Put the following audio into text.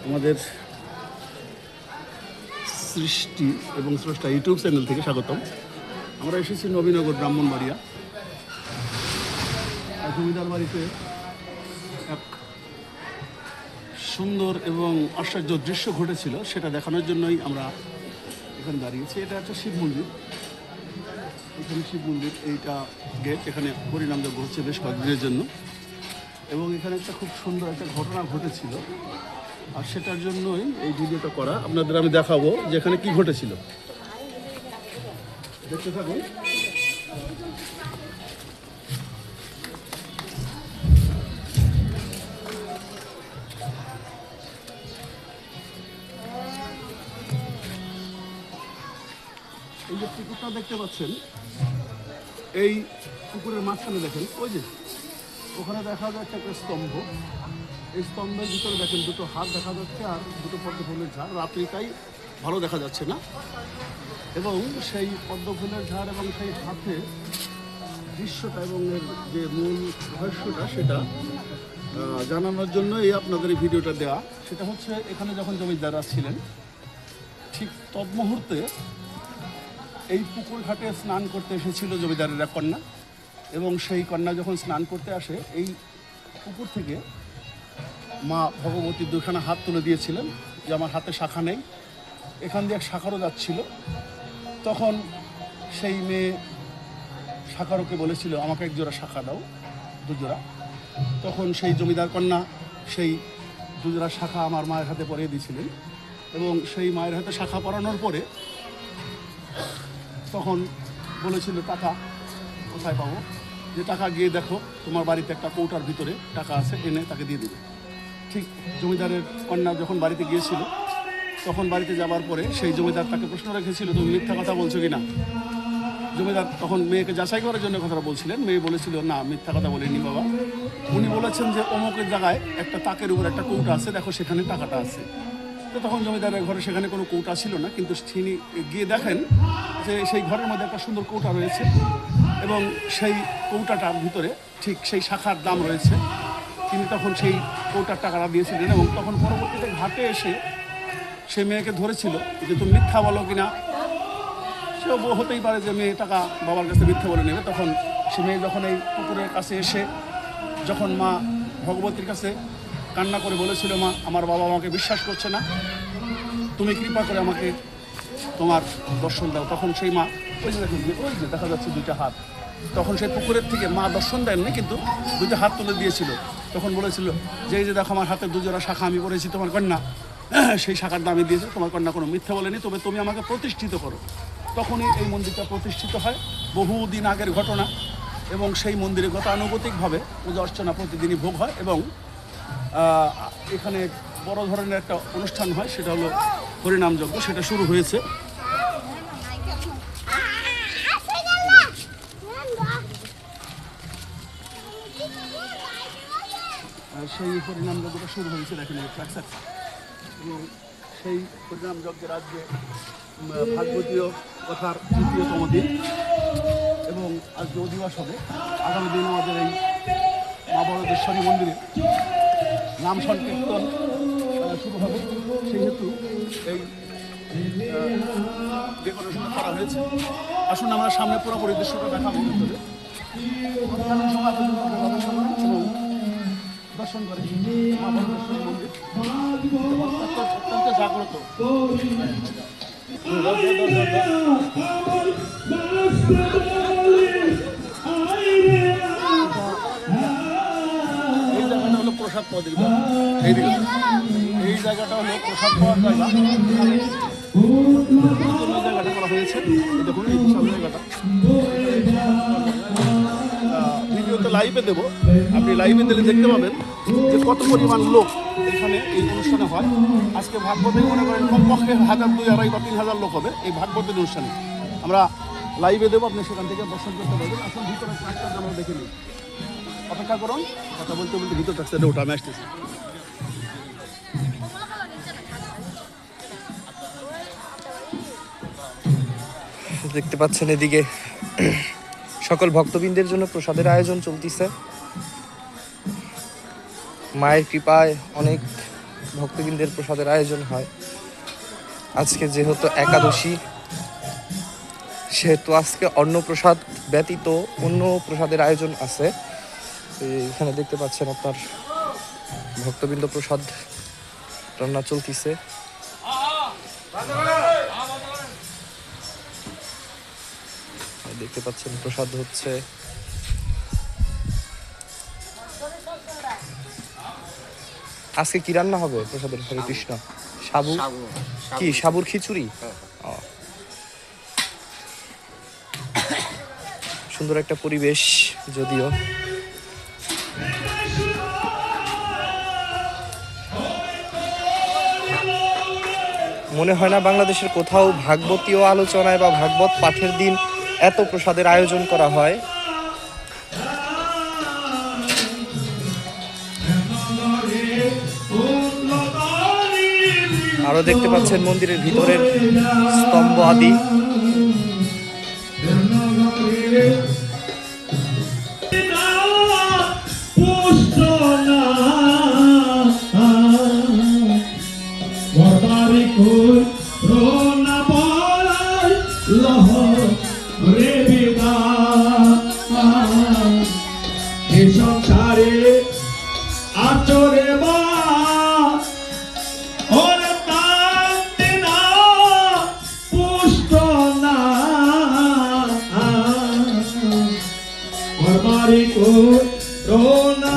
আমাদের সৃষ্টি এবং স্রষ্টা ইউটিউব চ্যানেল থেকে স্বাগতম। আমরা এসেছি নবীনগর ব্রাহ্মণবাড়িয়া। জমিদার বাড়িতে এক সুন্দর এবং আশ্চর্য দৃশ্য ঘটেছিল, সেটা দেখানোর জন্যই আমরা এখানে দাঁড়িয়েছি। এটা একটা শিব মন্দির, এখানে শিব মন্দির, এইটা গেট। এখানে হরিনামযজ্ঞ হচ্ছে বেশ কয়েকদিনের জন্য, এবং এখানে একটা খুব সুন্দর একটা ঘটনা ঘটেছিল, আর সেটার জন্যই এই ভিডিওটা করা। আপনাদের আমি দেখাবো যে এখানে কি ঘটেছিল, দেখতে থাকুন। এই যে পুকুরটা দেখতে পাচ্ছেন, এই পুকুরের মাঝখানে দেখেন ওই যে ওখানে দেখা যাচ্ছে একটা স্তম্ভ। এই স্তম্ভের ভিতরে দেখেন দুটো হাত দেখা যাচ্ছে আর দুটো পদ্ম ফুলের ঝাড়। রাত্রিটাই ভালো দেখা যাচ্ছে না, এবং সেই পদ্ম ফুলের ঝাড় এবং সেই হাতে দৃশ্যটা এবং এর যে মূল রহস্যটা সেটা জানানোর জন্য এই আপনাদের এই ভিডিওটা দেওয়া। সেটা হচ্ছে এখানে যখন জমিদাররা ছিলেন, ঠিক তৎমুহূর্তে এই পুকুর ঘাটে স্নান করতে এসেছিল জমিদারের এক কন্যা, এবং সেই কন্যা যখন স্নান করতে আসে এই পুকুর থেকে মা ভগবতী দুখানা হাত তুলে দিয়েছিলেন যে আমার হাতে শাখা নেই, এখান দিয়ে এক শাখারও যাচ্ছিল। তখন সেই মেয়ে শাখারোকে বলেছিল আমাকে এক জোড়া শাখা দাও, দুজোড়া। তখন সেই জমিদার কন্যা সেই দুজোড়া শাখা আমার মায়ের হাতে পরিয়ে দিয়েছিলেন, এবং সেই মায়ের হাতে শাখা পরানোর পরে তখন বলেছিল টাকা কোথায় পাবো, যে টাকা গিয়ে দেখো তোমার বাড়িতে একটা কৌটার ভিতরে টাকা আছে, এনে তাকে দিয়ে দেবে। ঠিক জমিদারের কন্যা যখন বাড়িতে গিয়েছিল, তখন বাড়িতে যাবার পরে সেই জমিদার তাকে প্রশ্ন রেখেছিল তুমি মিথ্যা কথা বলছো কি না। জমিদার তখন মেয়েকে যাচাই করার জন্য কথাটা বলছিলেন। মেয়ে বলেছিল না, মিথ্যা কথা বলেনি বাবা। উনি বলেছেন যে অমুকের জায়গায় একটা তাকের উপর একটা কৌটা আছে, দেখো সেখানে টাকাটা আছে। তো তখন জমিদারের ঘরে সেখানে কোনো কৌটা ছিল না, কিন্তু তিনি গিয়ে দেখেন যে সেই ঘরের মধ্যে একটা সুন্দর কৌটা রয়েছে, এবং সেই কৌটাটার ভিতরে ঠিক সেই শাখার দাম রয়েছে। তিনি তখন সেই কৌটার টাকাটা দিয়েছিলেন, এবং তখন পরবর্তীতে ঘাটে এসে সে মেয়েকে ধরেছিল যে তুমি মিথ্যা বলো কিনা। সেও হতেই পারে যে মেয়ে টাকা বাবার কাছে মিথ্যা বলে নেবে। তখন সে মেয়ে যখন এই পুকুরের কাছে এসে যখন মা ভগবতীর কাছে কান্না করে বলেছিল মা আমার বাবা আমাকে বিশ্বাস করছে না, তুমি কৃপা করে আমাকে তোমার দর্শন দাও। তখন সেই মা ওই যে দেখুন, ওই যে দেখা যাচ্ছে দুইটা হাত, তখন সেই পুকুরের থেকে মা দর্শন দেননি, কিন্তু দুইটা হাত তুলে দিয়েছিল। তখন বলেছিল যে এই যে দেখো আমার হাতে দুজোড়া শাখা আমি পড়েছি তোমার কন্যা, সেই শাখার দামে দিয়েছে, তোমার কন্যা কোনো মিথ্যা বলেনি, তবে তুমি আমাকে প্রতিষ্ঠিত করো। তখনই এই মন্দিরটা প্রতিষ্ঠিত হয়। বহুদিন আগের ঘটনা, এবং সেই মন্দিরে গতানুগতিকভাবে পূজা অর্চনা প্রতিদিনই ভোগ হয়, এবং এখানে বড় ধরনের একটা অনুষ্ঠান হয়, সেটা হলো হরিনামযজ্ঞ। সেটা শুরু হয়েছে। সেই হরিনামযজ্ঞটা শুরু হয়েছে দেখেন ফ্ল্যাক্সার, এবং সেই হরিনামযজ্ঞের আজকে ভাগবতীয় কথার তৃতীয়তম দিন, এবং আজকে অধিবাস হবে। আগামী দিন আমাদের এই মা বড়দেশ্বরী মন্দিরে নাম সংকীর্তন শুরু হবে, সেহেতু এই ডেকোরেশন করা হয়েছে। আসুন আমরা সামনে পুরোপুরি দৃশ্যটা দেখাবো, দর্শন করে মা বড়দেশ্বরী মন্দির অত্যন্ত জাগ্রত। এই জায়গাটা হলো প্রসাদ পাওয়া দিকে, এইদিকে এই জায়গাটা হলো প্রসাদ পাওয়ার জায়গা। এই জায়গাটা করা হয়েছে, দেখুন এই বিশাল জায়গাটা। ভিডিওতে লাইভে দেবো, আপনি লাইভে দিলে দেখতে পাবেন যে কত পরিমাণ লোক এখানে এই অনুষ্ঠানে হয়। আজকে ভাগবতী মনে করেন কমপক্ষে 1000, 2000 বা 3000 লোক হবে এই ভাগবতী অনুষ্ঠানে। আমরা লাইভে দেবো, আপনি সেখান থেকে দর্শন করতে পারবেন। আসলে ভিতরে একটা আমরা দেখে নিই, অপেক্ষা করুন। কথা বলতে বলতে ভিতরে থাকতে ওটা আমি আসতেছি। দেখতে পাচ্ছেন এদিকে সকল ভক্তবৃন্দের জন্য প্রসাদের আয়োজন চলতেছে। মায়ের কৃপায় অনেক ভক্তবৃন্দের প্রসাদের আয়োজন হয়। আজকে যেহেতু একাদশী, সেহেতু আজকে অন্নপ্রসাদ ব্যতীত অন্য প্রসাদের আয়োজন আছে। এখানে দেখতে পাচ্ছেন আপনার ভক্তবৃন্দ প্রসাদ রান্না চলতেছে। দেখতে পাচ্ছেন প্রসাদ হচ্ছে। আজকে কি রান্না হবে প্রসাদের? হরে কৃষ্ণ। সাবু কি? সাবুর খিচুড়ি। সুন্দর একটা পরিবেশ, যদিও মনে হয় না বাংলাদেশের কোথাও ভাগবতীয় আলোচনায় বা ভাগবত পাঠের দিন এত প্রসাদের আয়োজন করা হয়। আরো দেখতে পাচ্ছেন মন্দিরের ভিতরের স্তম্ভ আদি। সংসারে আচরে বা ওরে কান্দে না পুষ্ট না ওর বাড়ি কো রোনা